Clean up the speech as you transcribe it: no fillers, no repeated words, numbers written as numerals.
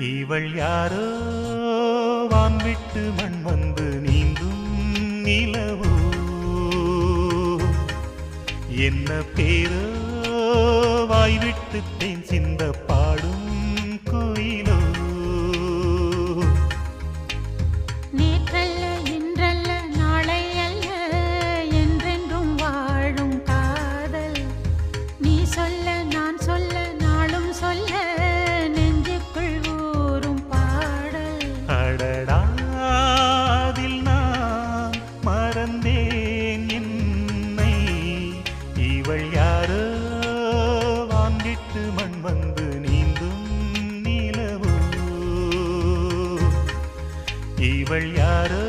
இவள் யாரோ வான்விட்டு மண் வந்து நீந்தும் நிலவோ என்ன பேரோ வாய்விட்டு தேன் சிந்த பாடும் கோயிலோ நேற்றல்ல இன்றல்ல நாளை அல்ல என்றென்றும் வாழும் காதல் நீ சொல்ல நான் சொல்ல நாளும் சொல்ல நெஞ்சுக்குள் ஊறும் பாடல் அடடாதில் நான் மறந்தேன் என்னை இவள் யாரோ வான்விட்டு மண் வந்து நீந்தும் நிலவோ இவள் யாரோ